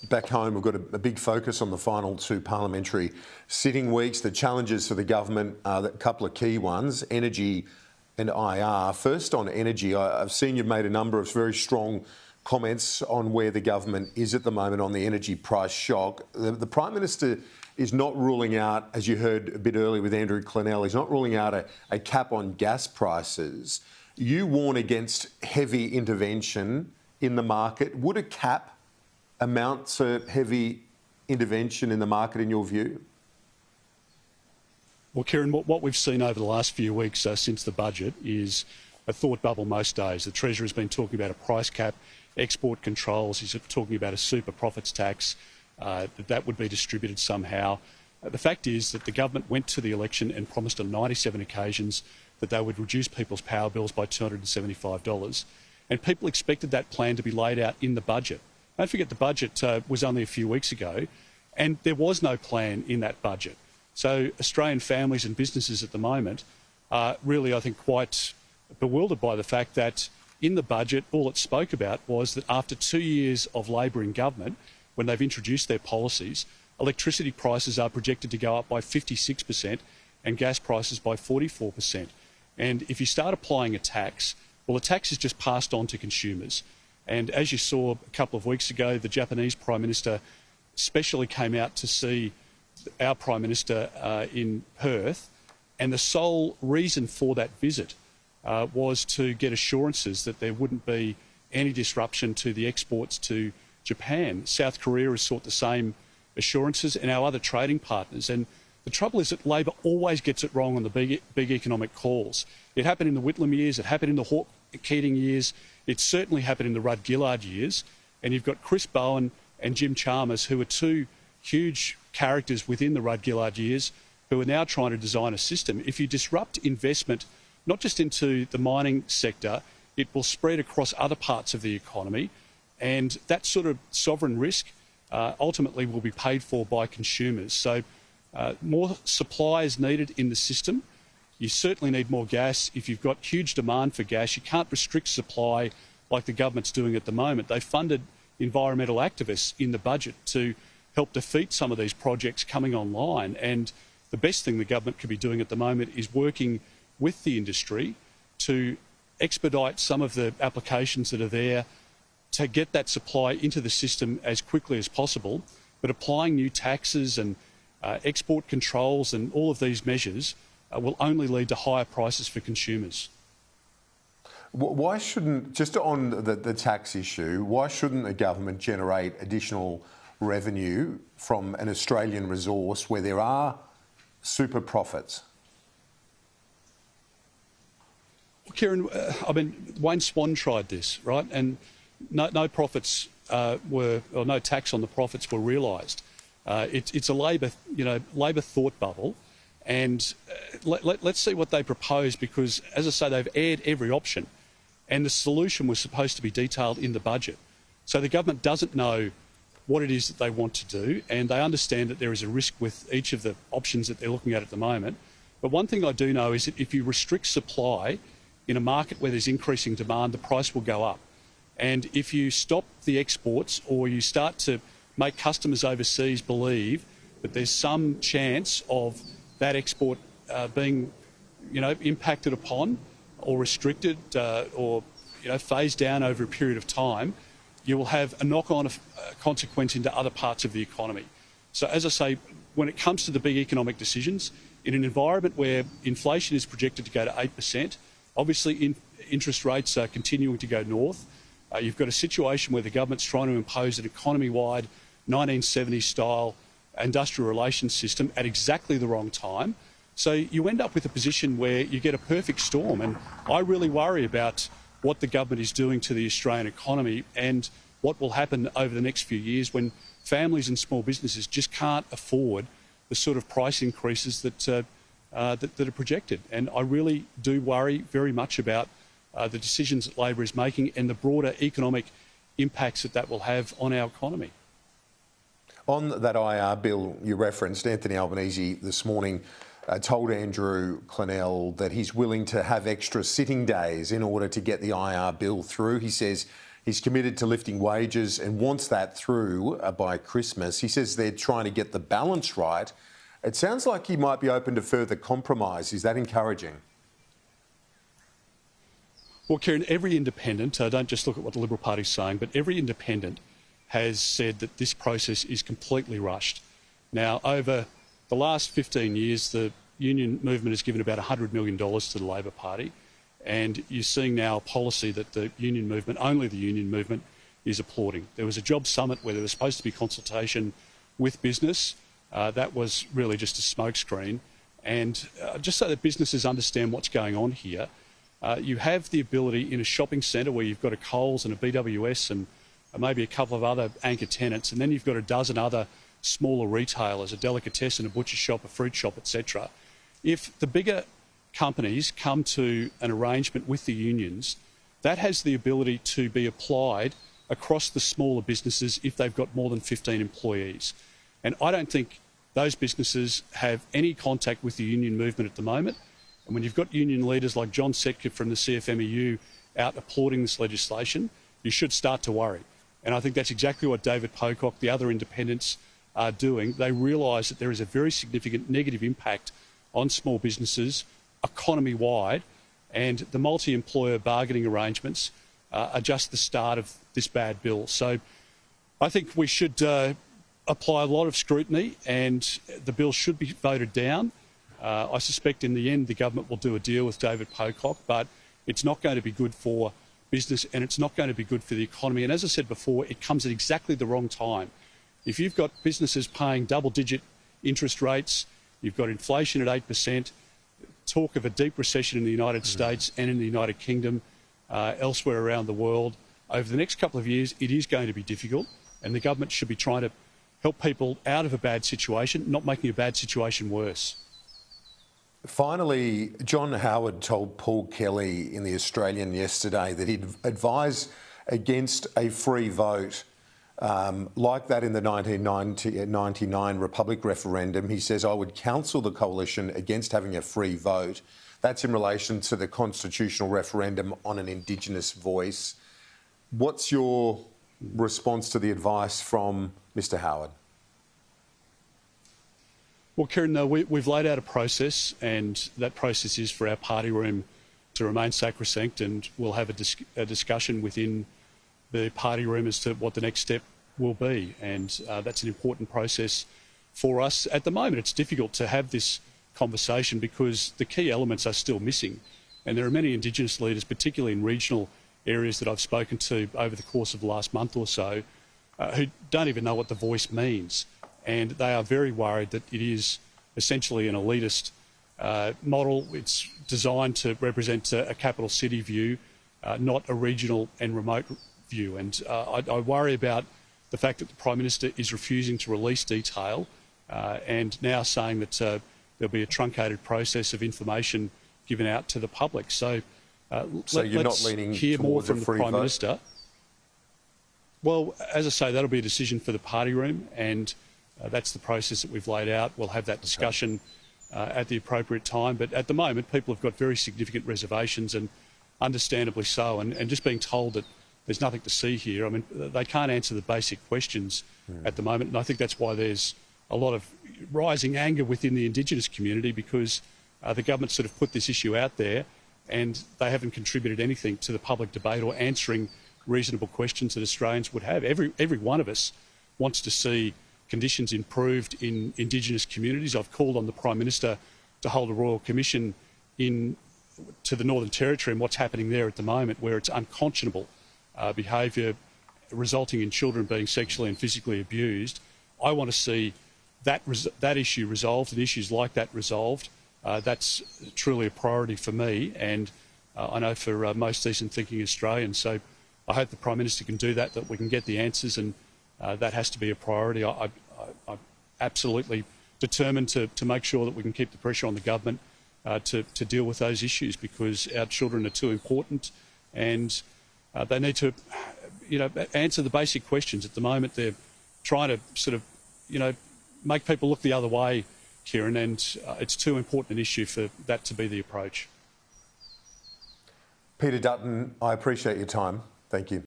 back home, we've got a big focus on the final two parliamentary sitting weeks. The challenges for the government are a couple of key ones, energy and IR. First on energy, I've seen you've made a number of very strong comments on where the government is at the moment on the energy price shock. The Prime Minister is not ruling out, as you heard a bit earlier with Andrew Clennell, he's not ruling out a cap on gas prices. You warn against heavy intervention in the market. Would a cap amount to heavy intervention in the market, in your view? Well, Kieran, what we've seen over the last few weeks since the budget is a thought bubble most days. The Treasurer's been talking about a price cap, export controls, he's talking about a super profits tax, that would be distributed somehow. The fact is that the government went to the election and promised on 97 occasions that they would reduce people's power bills by $275. And people expected that plan to be laid out in the budget. Don't forget the budget was only a few weeks ago, and there was no plan in that budget. So Australian families and businesses at the moment are really, I think, quite bewildered by the fact that in the budget, all it spoke about was that after 2 years of Labor in government, when they've introduced their policies, electricity prices are projected to go up by 56% and gas prices by 44%. And if you start applying a tax, well, the tax is just passed on to consumers. And as you saw a couple of weeks ago, the Japanese Prime Minister specially came out to see our Prime Minister in Perth, and the sole reason for that visit was to get assurances that there wouldn't be any disruption to the exports to Japan. South Korea has sought the same assurances, and our other trading partners. And the trouble is that Labor always gets it wrong on the big economic calls. It happened in the Whitlam years, it happened in the Hawke-Keating years, it certainly happened in the Rudd-Gillard years, and you've got Chris Bowen and Jim Chalmers, who are two huge characters within the Rudd-Gillard years, who are now trying to design a system. If you disrupt investment, not just into the mining sector, it will spread across other parts of the economy, and that sort of sovereign risk ultimately will be paid for by consumers. So more supply is needed in the system. You certainly need more gas. If you've got huge demand for gas, you can't restrict supply like the government's doing at the moment. They funded environmental activists in the budget to help defeat some of these projects coming online. And the best thing the government could be doing at the moment is working with the industry to expedite some of the applications that are there to get that supply into the system as quickly as possible. But applying new taxes and export controls and all of these measures will only lead to higher prices for consumers. Why shouldn't, just on the tax issue, why shouldn't the government generate additional revenue from an Australian resource where there are super profits? Well, Kieran, I mean, Wayne Swan tried this, right? And no profits no tax on the profits were realised. It's a Labor thought bubble. And let's see what they propose, because, as I say, they've aired every option. And the solution was supposed to be detailed in the budget. So the government doesn't know what it is that they want to do, and they understand that there is a risk with each of the options that they're looking at the moment. But one thing I do know is that if you restrict supply in a market where there's increasing demand, the price will go up. And if you stop the exports, or you start to make customers overseas believe that there's some chance of that export being, impacted upon or restricted or phased down over a period of time, you will have a knock-on consequence into other parts of the economy. So, as I say, when it comes to the big economic decisions, in an environment where inflation is projected to go to 8%, obviously interest rates are continuing to go north. You've got a situation where the government's trying to impose an economy-wide 1970s-style industrial relations system at exactly the wrong time. So you end up with a position where you get a perfect storm. And I really worry about what the government is doing to the Australian economy and what will happen over the next few years when families and small businesses just can't afford the sort of price increases that are projected. And I really do worry very much about the decisions that Labor is making and the broader economic impacts that will have on our economy. On that IR bill you referenced, Anthony Albanese this morning told Andrew Clennell that he's willing to have extra sitting days in order to get the IR bill through. He says He's committed to lifting wages and wants that through by Christmas. He says they're trying to get the balance right. It sounds like he might be open to further compromise. Is that encouraging? Well, Kieran, every independent, don't just look at what the Liberal Party's saying, but every independent has said that this process is completely rushed. Now, over the last 15 years, the union movement has given about $100 million to the Labor Party, and you're seeing now a policy that the union movement, only the union movement, is applauding. There was a job summit where there was supposed to be consultation with business. That was really just a smokescreen. And just so that businesses understand what's going on here, you have the ability in a shopping centre where you've got a Coles and a BWS and maybe a couple of other anchor tenants, and then you've got a dozen other smaller retailers, a delicatessen, a butcher shop, a fruit shop, etc. If the bigger companies come to an arrangement with the unions, that has the ability to be applied across the smaller businesses if they've got more than 15 employees. And I don't think those businesses have any contact with the union movement at the moment. And when you've got union leaders like John Setka from the CFMEU out applauding this legislation, you should start to worry. And I think that's exactly what David Pocock, the other independents, are doing. They realise that there is a very significant negative impact on small businesses economy-wide, and the multi-employer bargaining arrangements are just the start of this bad bill. So I think we should apply a lot of scrutiny, and the bill should be voted down. I suspect in the end the government will do a deal with David Pocock, but it's not going to be good for business and it's not going to be good for the economy. And as I said before, it comes at exactly the wrong time. If you've got businesses paying double-digit interest rates, you've got inflation at 8%, talk of a deep recession in the United States and in the United Kingdom, elsewhere around the world, over the next couple of years it is going to be difficult, and the government should be trying to help people out of a bad situation, not making a bad situation worse. Finally, John Howard told Paul Kelly in The Australian yesterday that he'd advise against a free vote like that in the 1999 Republic referendum. He says, I would counsel the coalition against having a free vote. That's in relation to the constitutional referendum on an Indigenous voice. What's your response to the advice from Mr Howard? Well, Kieran, no, we've laid out a process, and that process is for our party room to remain sacrosanct, and we'll have a discussion within the party room as to what the next step will be. And that's an important process for us. At the moment, it's difficult to have this conversation because the key elements are still missing. And there are many Indigenous leaders, particularly in regional areas that I've spoken to over the course of the last month or so, who don't even know what the voice means. And they are very worried that it is essentially an elitist model. It's designed to represent a capital city view, not a regional and remote view. And I worry about the fact that the Prime Minister is refusing to release detail and now saying that there'll be a truncated process of information given out to the public. So you're not leaning hear more towards from a the free Prime vote? Minister. Well, as I say, that'll be a decision for the party room, and that's the process that we've laid out. We'll have that discussion at the appropriate time. But at the moment, people have got very significant reservations, and understandably so. And just being told that there's nothing to see here, I mean, they can't answer the basic questions at the moment. And I think that's why there's a lot of rising anger within the Indigenous community, because the government sort of put this issue out there and they haven't contributed anything to the public debate or answering reasonable questions that Australians would have. Every one of us wants to see conditions improved in Indigenous communities. I've called on the Prime Minister to hold a Royal Commission to the Northern Territory and what's happening there at the moment, where it's unconscionable behaviour resulting in children being sexually and physically abused. I want to see that issue resolved and issues like that resolved. That's truly a priority for me, and I know for most decent thinking Australians. So I hope the Prime Minister can do that we can get the answers, and that has to be a priority. I'm absolutely determined to make sure that we can keep the pressure on the government to deal with those issues, because our children are too important, and they need to, answer the basic questions. At the moment, they're trying to sort of, make people look the other way, Kieran, and it's too important an issue for that to be the approach. Peter Dutton, I appreciate your time. Thank you.